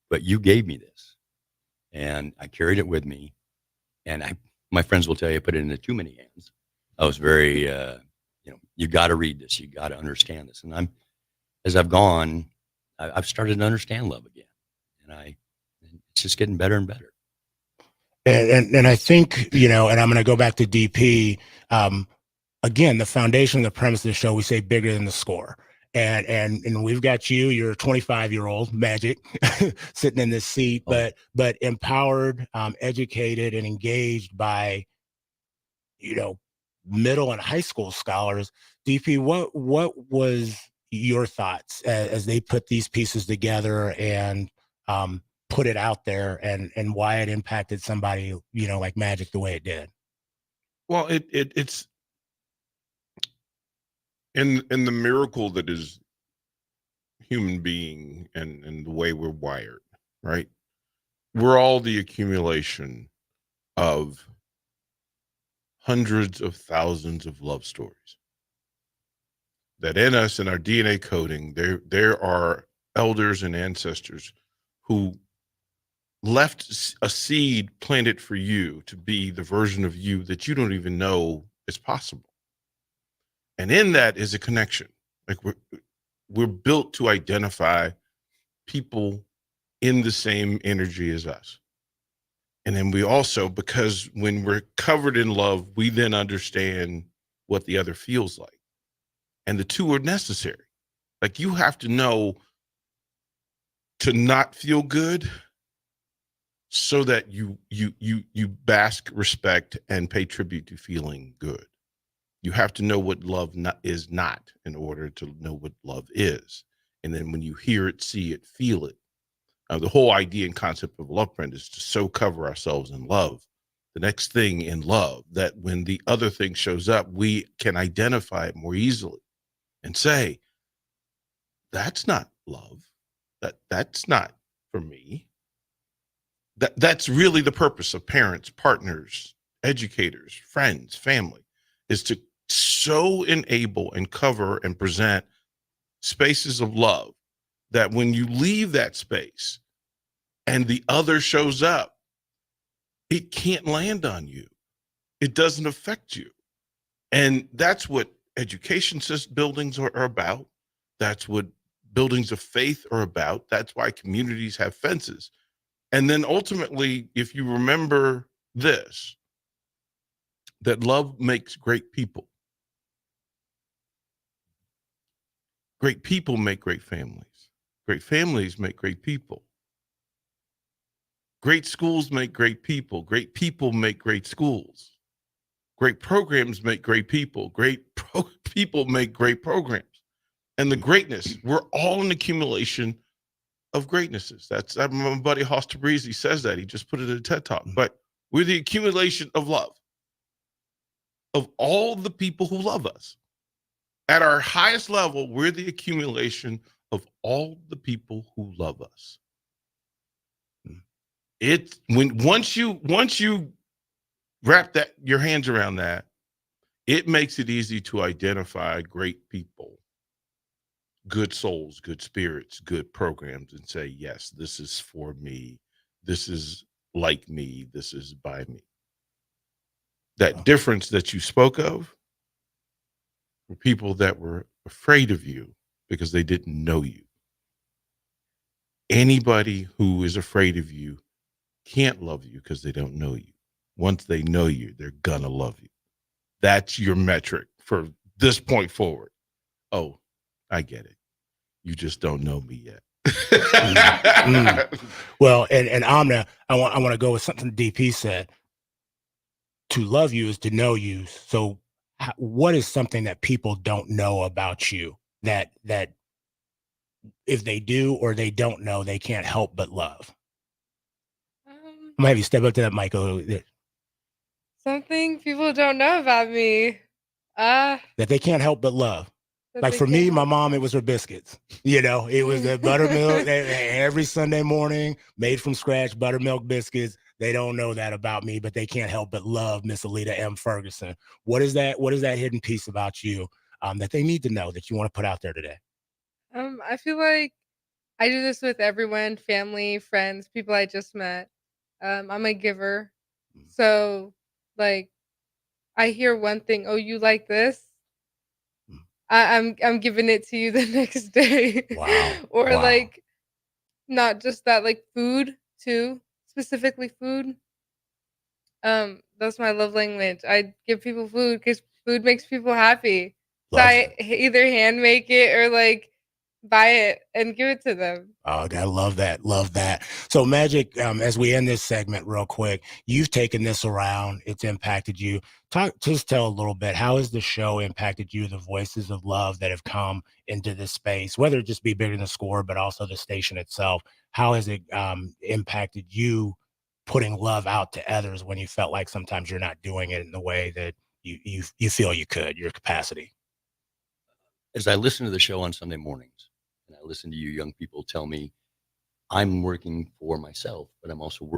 But you gave me this. And I carried it with me. And my friends will tell you I put it into too many hands. I was very, you got to read this. You got to understand this. And as I've gone, I've started to understand love again. And it's just getting better and better. And I think, and I'm going to go back to DP. Again, the foundation, the premise of the show, we say bigger than the score. And we've got you're a 25-year-old Magic sitting in this seat, but empowered, educated, and engaged by, middle and high school scholars. DP, what was your thoughts as they put these pieces together and put it out there, and why it impacted somebody, like Magic the way it did? Well, it's in the miracle that is human being and the way we're wired, right? We're all the accumulation of hundreds of thousands of love stories that in us, in our DNA coding, there are elders and ancestors who left a seed planted for you to be the version of you that you don't even know is possible. And in that is a connection. Like we're built to identify people in the same energy as us. And then we also, because when we're covered in love, we then understand what the other feels like. And the two are necessary. Like you have to know to not feel good so that you bask, respect, and pay tribute to feeling good. You have to know what love is not in order to know what love is. And then when you hear it, see it, feel it. The whole idea and concept of love print is to so cover ourselves in love. The next thing in love, that when the other thing shows up, we can identify it more easily and say, that's not love. That's not for me. That's really the purpose of parents, partners, educators, friends, family, is to so enable and cover and present spaces of love that when you leave that space and the other shows up, it can't land on you. It doesn't affect you. And that's what education buildings are about. That's what buildings of faith are about. That's why communities have fences. And then ultimately, if you remember this, that love makes great people. Great people make great families. Great families make great people. Great schools make great people. Great people make great schools. Great programs make great people. People make great programs. And the greatness, we're all an accumulation of greatnesses. That's my buddy Hoster Breeze. He says that. He just put it in a TED Talk. But we're the accumulation of love, of all the people who love us. At our highest level, we're the accumulation of all the people who love us. Once you wrap your hands around that, it makes it easy to identify great people, good souls, good spirits, good programs, and say, yes, this is for me. This is like me. This is by me. That difference that you spoke of were people that were afraid of you because they didn't know you. Anybody who is afraid of you can't love you because they don't know you. Once they know you, they're gonna love you. That's your metric for this point forward. Oh, I get it. You just don't know me yet. Well, and Amna, I want to go with something DP said. To love you is to know you. So what is something that people don't know about you that if they do or they don't know, they can't help but love? I'm gonna have you step up to that mic a little bit. Something people don't know about me. That they can't help but love. Like for me, my mom, it was her biscuits. It was the buttermilk every Sunday morning, made from scratch, buttermilk biscuits. They don't know that about me, but they can't help but love Miss Alita M. Ferguson. What is that hidden piece about you that they need to know that you want to put out there today? I feel like I do this with everyone, family, friends, people I just met. I'm a giver. So like I hear one thing, oh, you like this? I'm giving it to you the next day. Wow. Or Wow. like not just that, like food too, specifically food. That's my love language. I give people food because food makes people happy. So I either hand make it or like buy it and give it to them. Oh, I love that. Love that. So Magic, as we end this segment real quick, you've taken this around. It's impacted you. Just tell a little bit, how has the show impacted you, the voices of love that have come into this space, whether it just be Bigger Than the Score, but also the station itself. How has it impacted you putting love out to others when you felt like sometimes you're not doing it in the way that you feel you could, your capacity? As I listen to the show on Sunday mornings, and I listen to you young people tell me I'm working for myself, but I'm also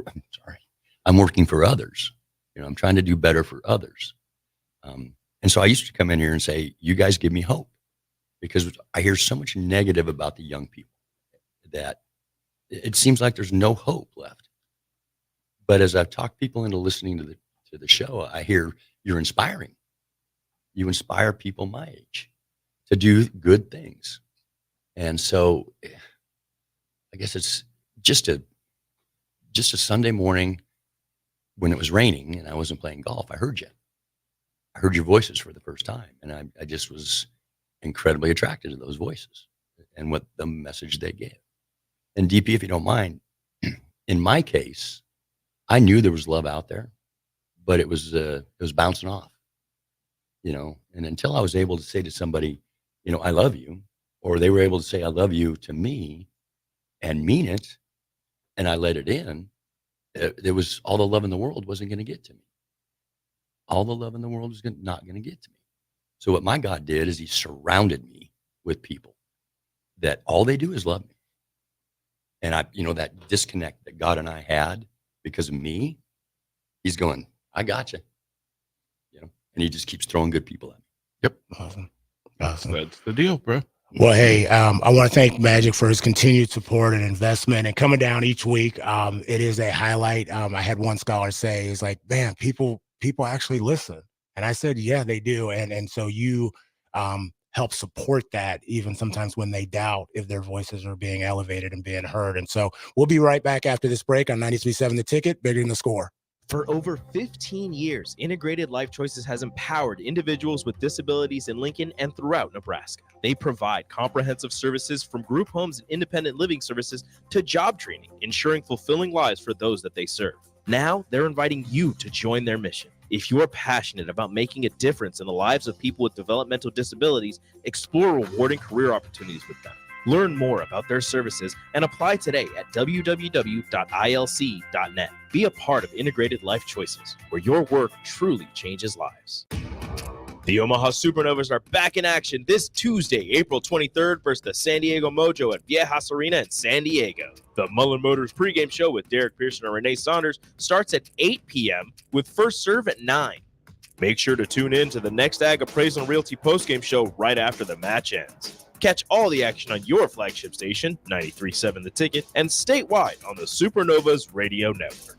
I'm working for others. I'm trying to do better for others. And so I used to come in here and say, you guys give me hope, because I hear so much negative about the young people that it seems like there's no hope left. But as I've talked people into listening to the show, I hear you're inspiring. You inspire people my age to do good things. And so I guess it's just a Sunday morning when it was raining and I wasn't playing golf. I heard you. I heard your voices for the first time. And I just was incredibly attracted to those voices and what the message they gave. And DP, if you don't mind, in my case, I knew there was love out there, but it was bouncing off, and until I was able to say to somebody, I love you, or they were able to say, I love you to me and mean it, and I let it in, there was all the love in the world wasn't going to get to me. All the love in the world was not going to get to me. So what my God did is he surrounded me with people that all they do is love me. And that disconnect that God and I had because of me, he's going, I got you. You know, and he just keeps throwing good people at me. Yep. Awesome. That's the deal, bro. Well, hey, I want to thank Magic for his continued support and investment and coming down each week. It is a highlight. I had one scholar say, "It's like, man, people actually listen," and I said, "Yeah, they do." And so you help support that, even sometimes when they doubt if their voices are being elevated and being heard. And so we'll be right back after this break on 93.7 The Ticket, Bigger Than the Score. For over 15 years, Integrated Life Choices has empowered individuals with disabilities in Lincoln and throughout Nebraska. They provide comprehensive services from group homes and independent living services to job training, ensuring fulfilling lives for those that they serve. Now, they're inviting you to join their mission. If you're passionate about making a difference in the lives of people with developmental disabilities, explore rewarding career opportunities with them. Learn more about their services and apply today at www.ilc.net. Be a part of Integrated Life Choices, where your work truly changes lives. The Omaha Supernovas are back in action this Tuesday, April 23rd versus the San Diego Mojo at Viejas Arena in San Diego. The Mullen Motors pregame show with Derek Pearson and Renee Saunders starts at 8 p.m. with first serve at 9. Make sure to tune in to the Next Ag Appraisal and Realty postgame show right after the match ends. Catch all the action on your flagship station, 93.7 The Ticket, and statewide on the Supernovas Radio Network.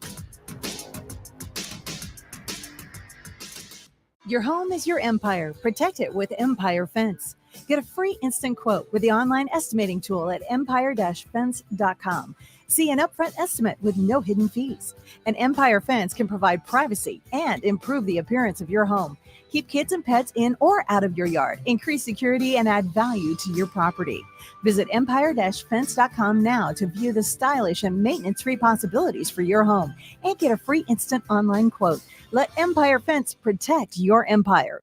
Your home is your empire. Protect it with Empire Fence. Get a free instant quote with the online estimating tool at empire-fence.com. See an upfront estimate with no hidden fees. An Empire Fence can provide privacy and improve the appearance of your home. Keep kids and pets in or out of your yard. Increase security and add value to your property. Visit empire-fence.com now to view the stylish and maintenance-free possibilities for your home and get a free instant online quote. Let Empire Fence protect your empire.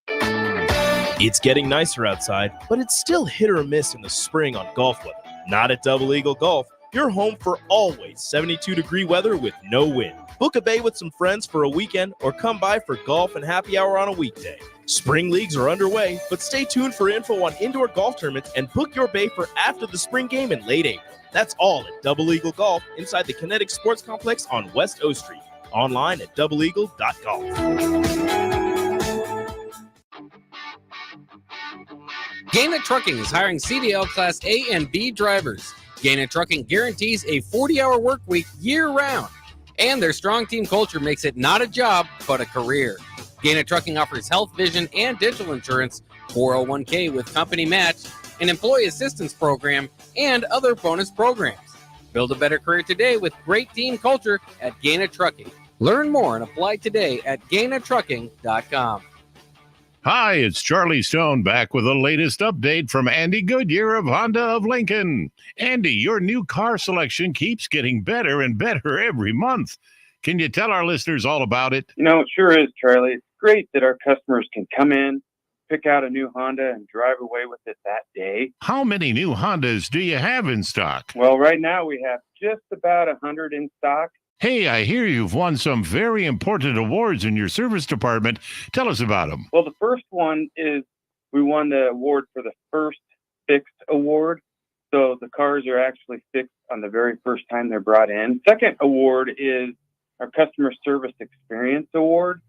It's getting nicer outside, but it's still hit or miss in the spring on golf weather. Not at Double Eagle Golf. You're home for always 72-degree weather with no wind. Book a bay with some friends for a weekend or come by for golf and happy hour on a weekday. Spring leagues are underway, but stay tuned for info on indoor golf tournaments and book your bay for after the spring game in late April. That's all at Double Eagle Golf inside the Kinetic Sports Complex on West O Street. Online at doubleeagle.golf. Gaina Trucking is hiring CDL Class A and B drivers. Gaina Trucking guarantees a 40-hour work week year-round, and their strong team culture makes it not a job, but a career. Gaina Trucking offers health, vision, and dental insurance, 401k with company match, an employee assistance program, and other bonus programs. Build a better career today with great team culture at Gaina Trucking. Learn more and apply today at GainaTrucking.com. Hi, it's Charlie Stone back with the latest update from Andy Goodyear of Honda of Lincoln. Andy, your new car selection keeps getting better and better every month. Can you tell our listeners all about it? You know, it sure is, Charlie. It's great that our customers can come in, pick out a new Honda, and drive away with it that day. How many new Hondas do you have in stock? Well, right now we have just about 100 in stock. Hey, I hear you've won some very important awards in your service department. Tell us about them. Well, the first one is we won the award for the first fixed award. So the cars are actually fixed on the very first time they're brought in. Second award is our Customer Service Experience Award.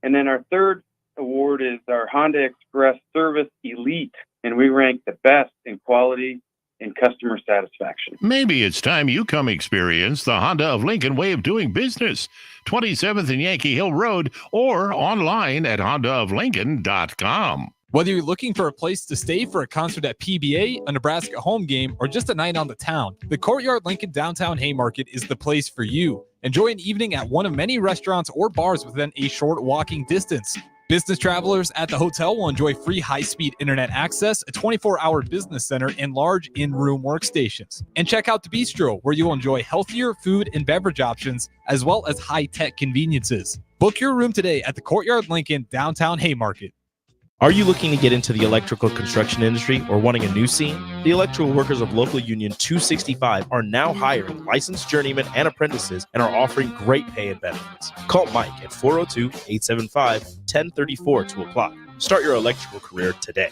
And then our third award is our Honda Express Service Elite. And we rank the best in quality and customer satisfaction. Maybe it's time you come experience the Honda of Lincoln way of doing business. 27th and Yankee Hill Road or online at hondaoflincoln.com. Whether you're looking for a place to stay for a concert at PBA, a Nebraska home game, or just a night on the town, the Courtyard Lincoln Downtown Haymarket is the place for you. Enjoy an evening at one of many restaurants or bars within a short walking distance. Business travelers at the hotel will enjoy free high-speed internet access, a 24-hour business center, and large in-room workstations. And check out the bistro, where you'll enjoy healthier food and beverage options, as well as high-tech conveniences. Book your room today at the Courtyard Lincoln Downtown Haymarket. Are you looking to get into the electrical construction industry or wanting a new scene? The Electrical Workers of Local Union 265 are now hiring licensed journeymen and apprentices and are offering great pay and benefits. Call Mike at 402-875-1034 to apply. Start your electrical career today.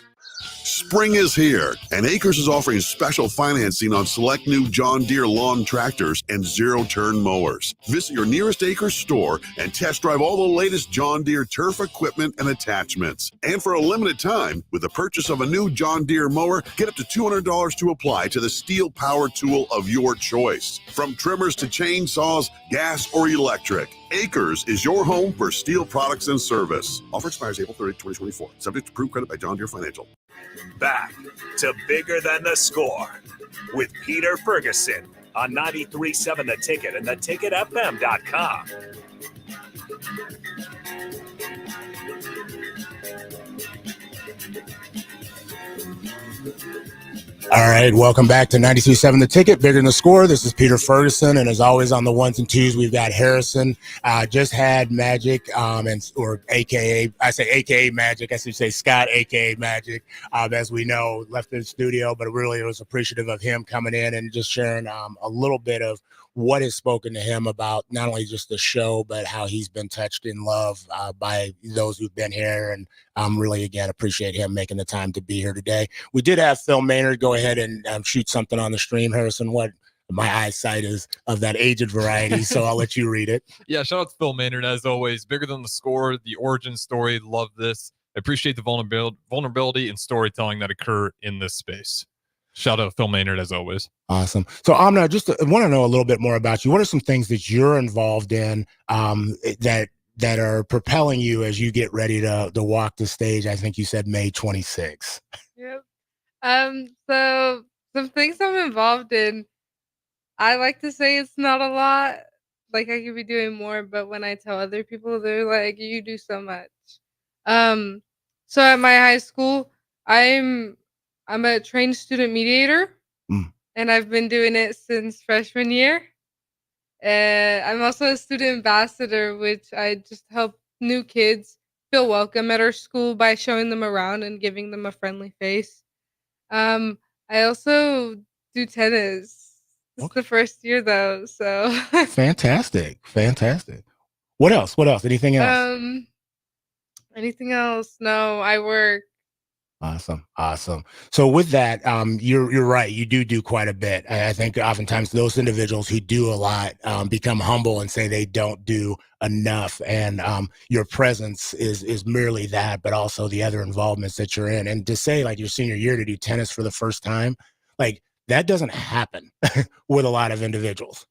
Spring is here, and Acres is offering special financing on select new John Deere lawn tractors and zero-turn mowers. Visit your nearest Acres store and test drive all the latest John Deere turf equipment and attachments. And for a limited time, with the purchase of a new John Deere mower, get up to $200 to apply to the steel power tool of your choice. From trimmers to chainsaws, gas or electric, Acres is your home for steel products and service. Offer expires April 30, 2024. Subject to approved credit by John Deere Financial. Back to Bigger Than the Score with Peter Ferguson on 93.7 The Ticket and theticketfm.com. All right, welcome back to 93.7 The Ticket, Bigger Than the Score. This is Peter Ferguson, and as always on the ones and twos, we've got Harrison. Just had Magic, or AKA Magic. I should say Scott, AKA Magic, as we know, left the studio, but really was appreciative of him coming in and just sharing a little bit of what has spoken to him about not only just the show, but how he's been touched in love by those who've been here. And really, again, appreciate him making the time to be here today. We did have Phil Maynard go ahead and shoot something on the stream. Harrison, what my eyesight is of that aged variety, so I'll let you read it. Yeah, shout out to Phil Maynard, as always. Bigger Than the Score, the origin story. Love this. I appreciate the vulnerability and storytelling that occur in this space. Shout out to Phil Maynard, as always. Awesome. So, Amna, just want to know a little bit more about you. What are some things that you're involved in that are propelling you as you get ready to walk the stage? I think you said May 26th. Yep. So some things I'm involved in, I like to say it's not a lot. Like I could be doing more, but when I tell other people, they're like, "You do so much." So at my high school, I'm a trained student mediator, and I've been doing it since freshman year. I'm also a student ambassador, which I just help new kids feel welcome at our school by showing them around and giving them a friendly face. I also do tennis. It's the first year though, so Fantastic. What else? Anything else? anything else? No, I work. Awesome. So with that, you're right. You do quite a bit. I think oftentimes those individuals who do a lot become humble and say they don't do enough. And your presence is merely that, but also the other involvements that you're in. And to say like your senior year to do tennis for the first time, like that doesn't happen with a lot of individuals.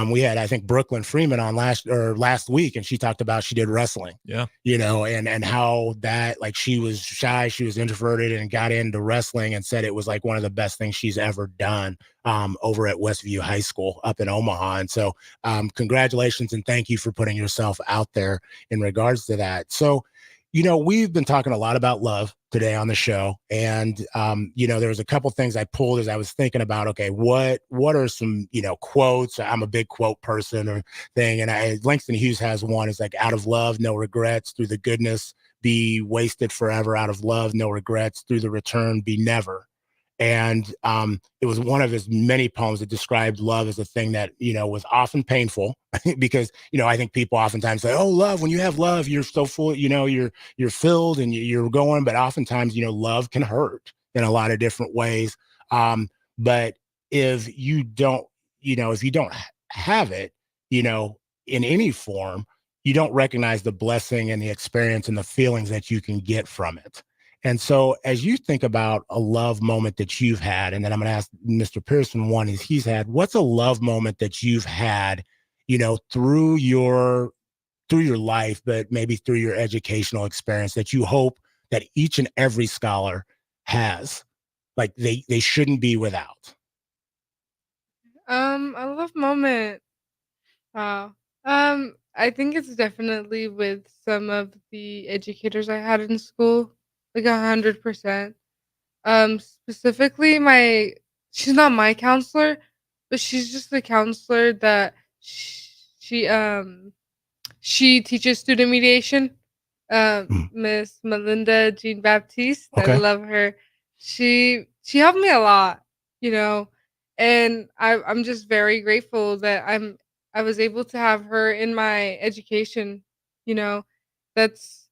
We had, I think, Brooklyn Freeman on last week, and she talked about she did wrestling. Yeah. And how that, like, she was shy, she was introverted, and got into wrestling and said it was like one of the best things she's ever done over at Westview High School up in Omaha. And so congratulations and thank you for putting yourself out there in regards to that. So, we've been talking a lot about love today on the show. And, there was a couple things I pulled as I was thinking about, okay, what are some, quotes? I'm a big quote person or thing. And Langston Hughes has one. It's like, out of love, no regrets, through the goodness, be wasted forever. Out of love, no regrets, through the return, be never. And it was one of his many poems that described love as a thing that, was often painful because, I think people oftentimes say, oh, love, when you have love, you're so full, you're filled and you're going. But oftentimes, love can hurt in a lot of different ways. But if you don't have it, in any form, you don't recognize the blessing and the experience and the feelings that you can get from it. And so as you think about a love moment that you've had, and then I'm going to ask Mr. Pearson one is he's had, what's a love moment that you've had, through your life, but maybe through your educational experience that you hope that each and every scholar has, like they shouldn't be without? A love moment. Wow. I think it's definitely with some of the educators I had in school, like 100%. Specifically she's not my counselor, but she's just the counselor that she teaches student mediation. Miss Melinda Jean Baptiste. I Okay. love her. She helped me a lot, and I'm just very grateful that I was able to have her in my education. You know, that's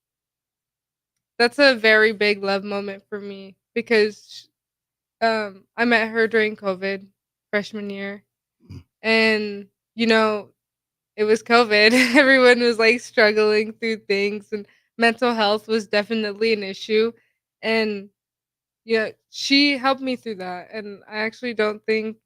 a very big love moment for me. because I met her during COVID freshman year, and you know, it was COVID. Everyone was like struggling through things, and mental health was definitely an issue. And yeah, she helped me through that. And I actually don't think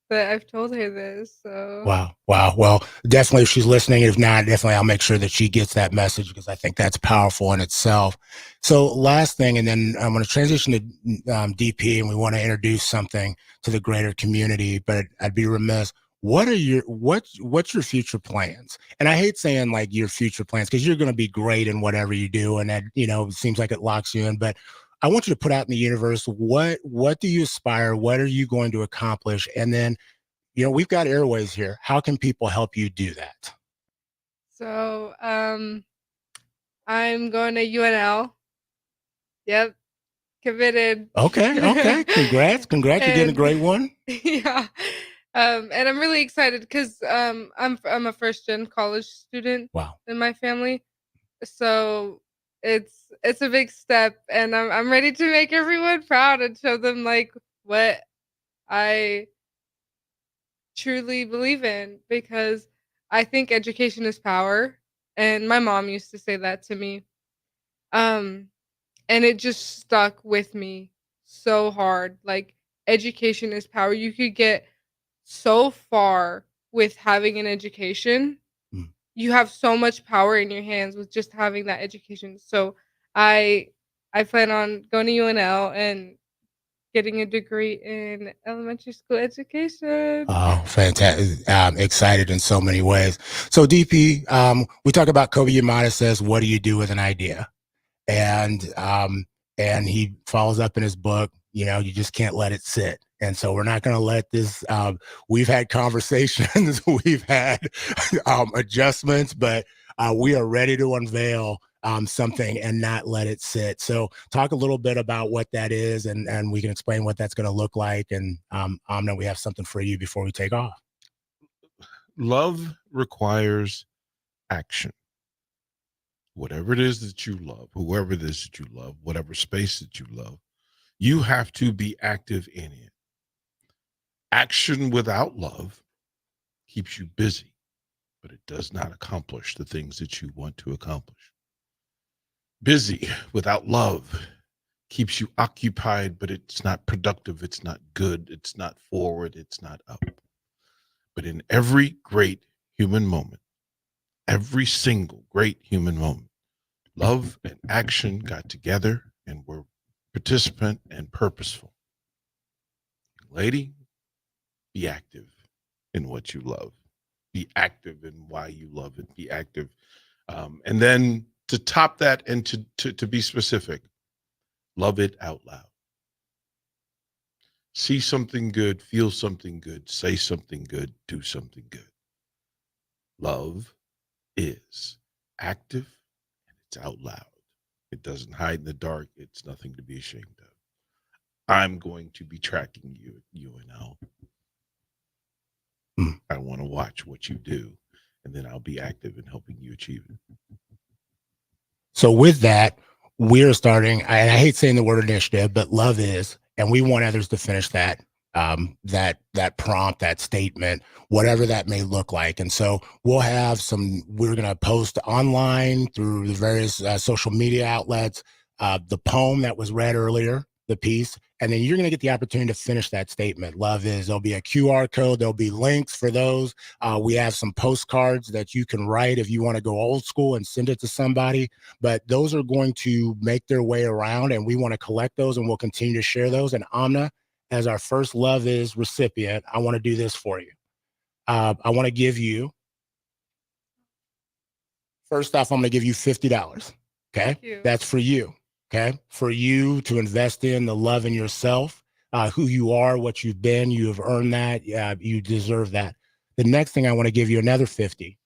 that I've told her this. So Wow. Wow. Well, definitely if she's listening, if not, definitely I'll make sure that she gets that message because I think that's powerful in itself. So last thing, and then I'm going to transition to DP and we want to introduce something to the greater community, but I'd be remiss. What's your future plans? And I hate saying like your future plans because you're going to be great in whatever you do. And that, it seems like it locks you in, but I want you to put out in the universe, what do you aspire? What are you going to accomplish? And then we've got airways here. How can people help you do that? So, I'm going to UNL. Yep, committed. Okay. Congrats. You're getting a great one. Yeah. And I'm really excited because I'm a first gen college student. Wow. In my family, so it's a big step, and I'm ready to make everyone proud and show them like what I truly believe in, because I think education is power, and my mom used to say that to me. Um, and it just stuck with me so hard. Like, education is power. You could get so far with having an education. You have so much power in your hands with just having that education. So I plan on going to UNL and getting a degree in elementary school education. Oh, fantastic. Excited in so many ways. So DP, we talk about Kobe Yamada says, what do you do with an idea? And he follows up in his book, you just can't let it sit. And so we're not going to let this, we've had conversations, we've had adjustments, but we are ready to unveil something and not let it sit. So talk a little bit about what that is, and we can explain what that's going to look like. And Amna, we have something for you before we take off. Love requires action. Whatever it is that you love, whoever it is that you love, whatever space that you love, you have to be active in it. Action without love keeps you busy, but it does not accomplish the things that you want to accomplish. Busy without love keeps you occupied, but it's not productive, it's not good, it's not forward, it's not up. But in every great human moment, every single great human moment, love and action got together and were participant and purposeful. Lady, be active in what you love. Be active in why you love it. Be active. And then to top that and to be specific, love it out loud. See something good, feel something good, say something good, do something good. Love is active and it's out loud. It doesn't hide in the dark. It's nothing to be ashamed of. I'm going to be tracking you at UNL. I want to watch what you do, and then I'll be active in helping you achieve it. So with that, we're starting, I hate saying the word initiative, but love is, and we want others to finish that, that prompt, that statement, whatever that may look like. And so we're going to post online through the various social media outlets, the poem that was read earlier, the piece, and then you're going to get the opportunity to finish that statement. Love is, there'll be a QR code. There'll be links for those. We have some postcards that you can write if you want to go old school and send it to somebody, but those are going to make their way around, and we want to collect those, and we'll continue to share those. And Amna, as our first Love Is recipient, I want to do this for you. I want to give you, first off, I'm going to give you $50. Okay. That's for you. Okay. For you to invest in the love in yourself, who you are, what you've been, you have earned that. You deserve that. The next thing I want to give you another 50.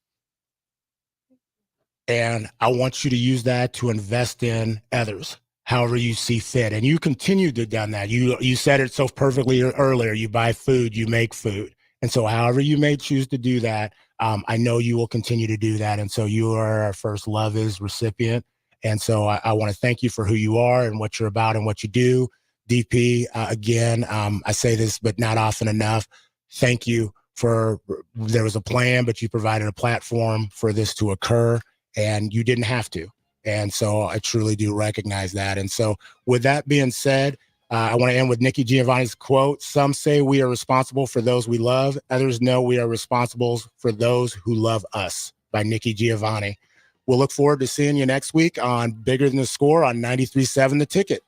And I want you to use that to invest in others, however you see fit. And you continue to do that. You said it so perfectly earlier. You buy food, you make food. And so however you may choose to do that, I know you will continue to do that. And so you are our first Love Is recipient. And so I want to thank you for who you are and what you're about and what you do. DP, again, I say this, but not often enough. Thank you there was a plan, but you provided a platform for this to occur, and you didn't have to. And so I truly do recognize that. And so with that being said, I want to end with Nikki Giovanni's quote. Some say we are responsible for those we love. Others know we are responsible for those who love us, by Nikki Giovanni. We'll look forward to seeing you next week on Bigger Than the Score on 93.7 The Ticket.